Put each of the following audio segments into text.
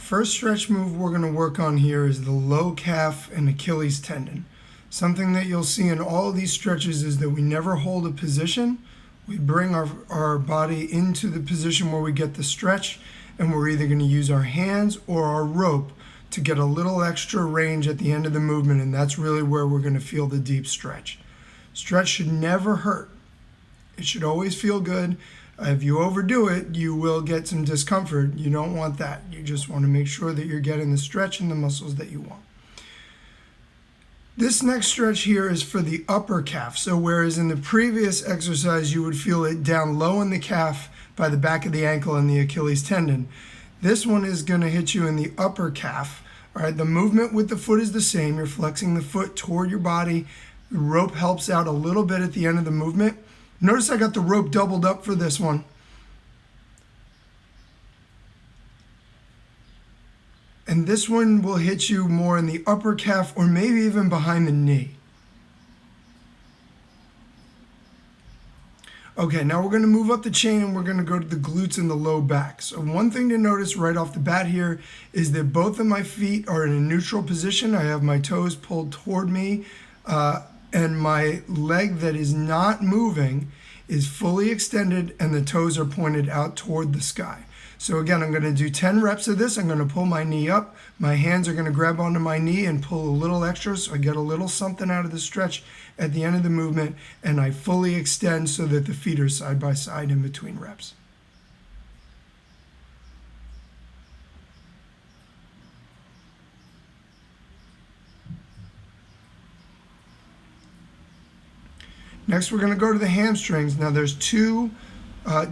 First stretch move we're going to work on here is the low calf and Achilles tendon. Something that you'll see in all of these stretches is that we never hold a position. We bring our body into the position where we get the stretch, and we're either going to use our hands or our rope to get a little extra range at the end of the movement, and that's really where we're going to feel the deep stretch. Stretch should never hurt. It should always feel good. If you overdo it, you will get some discomfort. You don't want that. You just want to make sure that you're getting the stretch in the muscles that you want. This next stretch here is for the upper calf. So whereas in the previous exercise you would feel it down low in the calf by the back of the ankle and the Achilles tendon, this one is going to hit you in the upper calf. All right, the movement with the foot is the same. You're flexing the foot toward your body. The rope helps out a little bit at the end of the movement. Notice I got the rope doubled up for this one. And this one will hit you more in the upper calf or maybe even behind the knee. Okay, now we're going to move up the chain and we're going to go to the glutes and the low back. So one thing to notice right off the bat here is that both of my feet are in a neutral position. I have my toes pulled toward me, and my leg that is not moving is fully extended and the toes are pointed out toward the sky. So again, I'm going to do 10 reps of this. I'm going to pull my knee up. My hands are going to grab onto my knee and pull a little extra so I get a little something out of the stretch at the end of the movement, and I fully extend so that the feet are side by side in between reps. Next, we're going to go to the hamstrings. Now there's two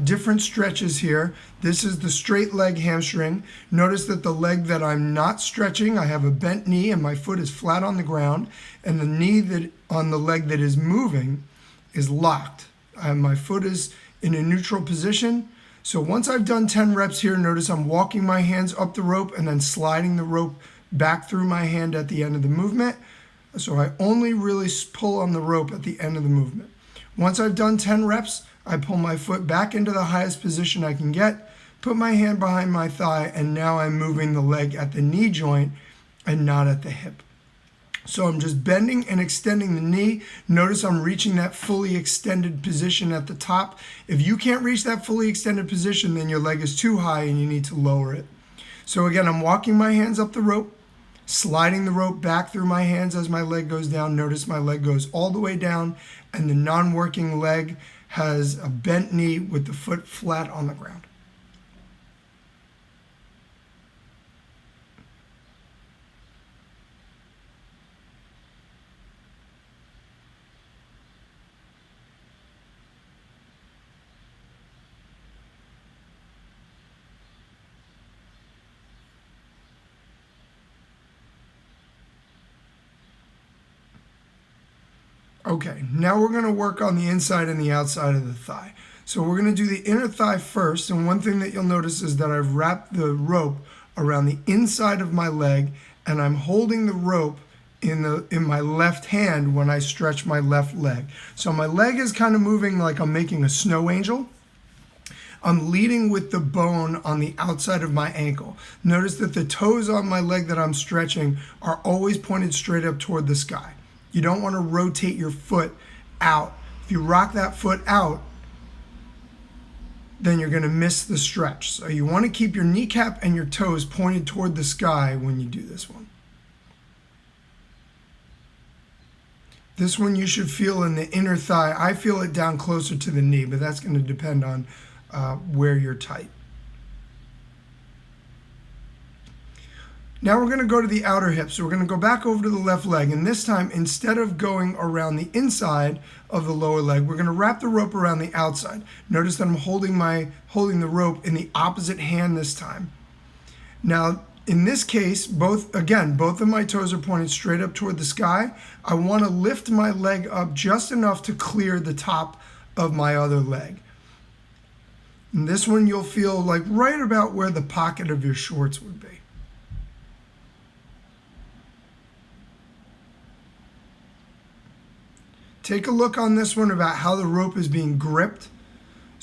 different stretches here. This is the straight leg hamstring. Notice that the leg that I'm not stretching, I have a bent knee and my foot is flat on the ground, and the knee that on the leg that is moving is locked. My foot is in a neutral position. So once I've done 10 reps here, notice I'm walking my hands up the rope and then sliding the rope back through my hand at the end of the movement. So I only really pull on the rope at the end of the movement. Once I've done 10 reps, I pull my foot back into the highest position I can get, put my hand behind my thigh, and now I'm moving the leg at the knee joint and not at the hip. So I'm just bending and extending the knee. Notice I'm reaching that fully extended position at the top. If you can't reach that fully extended position, then your leg is too high and you need to lower it. So again, I'm walking my hands up the rope, sliding the rope back through my hands as my leg goes down. Notice my leg goes all the way down, and the non-working leg has a bent knee with the foot flat on the ground. Okay, now we're going to work on the inside and the outside of the thigh. So we're going to do the inner thigh first, and one thing that you'll notice is that I've wrapped the rope around the inside of my leg, and I'm holding the rope in my left hand when I stretch my left leg. So my leg is kind of moving like I'm making a snow angel. I'm leading with the bone on the outside of my ankle. Notice that the toes on my leg that I'm stretching are always pointed straight up toward the sky. You don't want to rotate your foot out. If you rock that foot out, then you're going to miss the stretch. So you want to keep your kneecap and your toes pointed toward the sky when you do this one. This one you should feel in the inner thigh. I feel it down closer to the knee, but that's going to depend on where you're tight. Now we're going to go to the outer hip. So we're going to go back over to the left leg, and this time, instead of going around the inside of the lower leg, we're going to wrap the rope around the outside. Notice that I'm holding the rope in the opposite hand this time. Now, in this case, both of my toes are pointed straight up toward the sky. I want to lift my leg up just enough to clear the top of my other leg. And this one you'll feel like right about where the pocket of your shorts would be. Take a look on this one about how the rope is being gripped.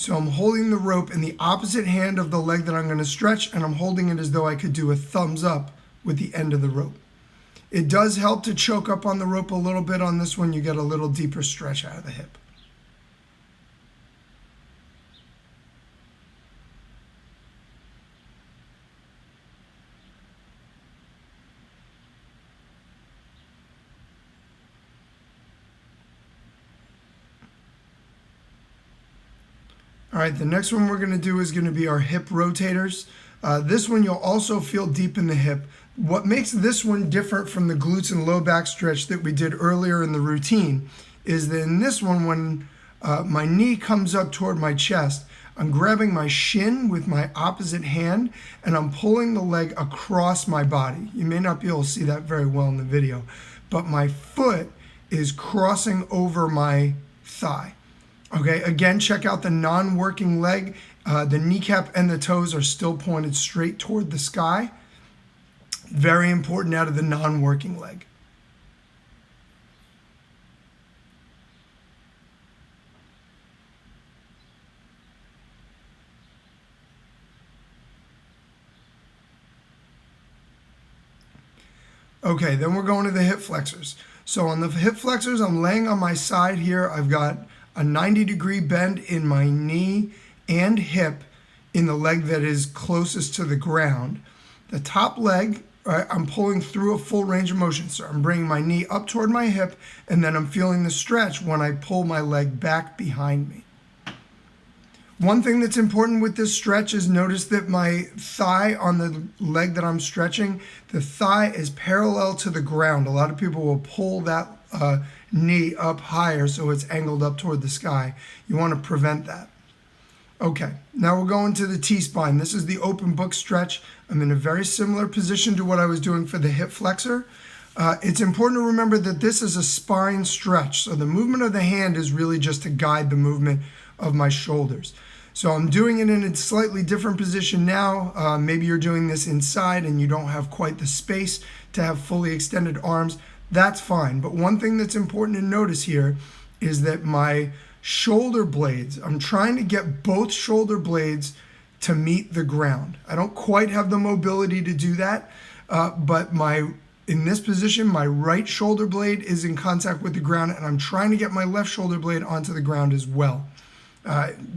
So I'm holding the rope in the opposite hand of the leg that I'm going to stretch, and I'm holding it as though I could do a thumbs up with the end of the rope. It does help to choke up on the rope a little bit on this one. You get a little deeper stretch out of the hip. All right, the next one we're going to do is going to be our hip rotators. This one you'll also feel deep in the hip. What makes this one different from the glutes and low back stretch that we did earlier in the routine is that in this one, when my knee comes up toward my chest, I'm grabbing my shin with my opposite hand and I'm pulling the leg across my body. You may not be able to see that very well in the video, but my foot is crossing over my thigh. Okay, again, check out the non-working leg. The kneecap and the toes are still pointed straight toward the sky. Very important out of the non-working leg. Okay, then we're going to the hip flexors. So on the hip flexors, I'm laying on my side here. I've got a 90-degree bend in my knee and hip in the leg that is closest to the ground. The top leg, I'm pulling through a full range of motion. So I'm bringing my knee up toward my hip, and then I'm feeling the stretch when I pull my leg back behind me. One thing that's important with this stretch is notice that my thigh on the leg that I'm stretching, the thigh is parallel to the ground. A lot of people will pull that knee up higher so it's angled up toward the sky. You want to prevent that. Okay, now we're going to the T-spine. This is the open book stretch. I'm in a very similar position to what I was doing for the hip flexor. It's important to remember that this is a spine stretch. So the movement of the hand is really just to guide the movement of my shoulders. So I'm doing it in a slightly different position now. Maybe you're doing this inside and you don't have quite the space to have fully extended arms. That's fine. But one thing that's important to notice here is that my shoulder blades, I'm trying to get both shoulder blades to meet the ground. I don't quite have the mobility to do that, but in this position, my right shoulder blade is in contact with the ground, and I'm trying to get my left shoulder blade onto the ground as well.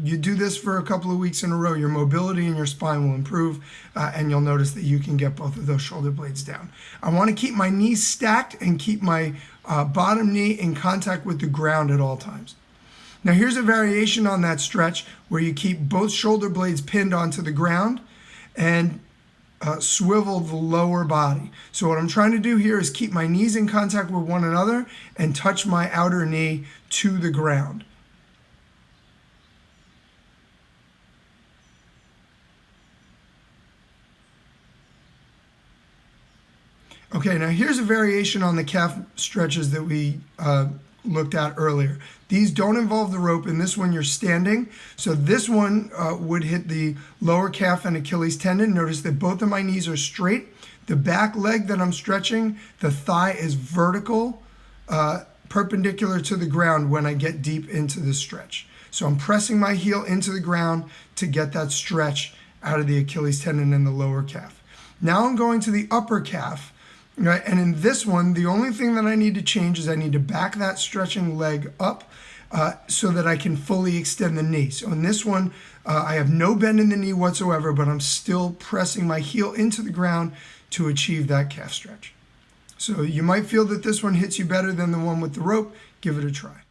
You do this for a couple of weeks in a row, your mobility in your spine will improve, and you'll notice that you can get both of those shoulder blades down. I want to keep my knees stacked and keep my bottom knee in contact with the ground at all times. Now here's a variation on that stretch where you keep both shoulder blades pinned onto the ground and swivel the lower body. So what I'm trying to do here is keep my knees in contact with one another and touch my outer knee to the ground. Okay, now here's a variation on the calf stretches that we looked at earlier. These don't involve the rope. In this one, you're standing. So this one would hit the lower calf and Achilles tendon. Notice that both of my knees are straight. The back leg that I'm stretching, the thigh is vertical, perpendicular to the ground when I get deep into the stretch. So I'm pressing my heel into the ground to get that stretch out of the Achilles tendon and the lower calf. Now I'm going to the upper calf. Right, and in this one, the only thing that I need to change is I need to back that stretching leg up so that I can fully extend the knee. So in this one, I have no bend in the knee whatsoever, but I'm still pressing my heel into the ground to achieve that calf stretch. So you might feel that this one hits you better than the one with the rope. Give it a try.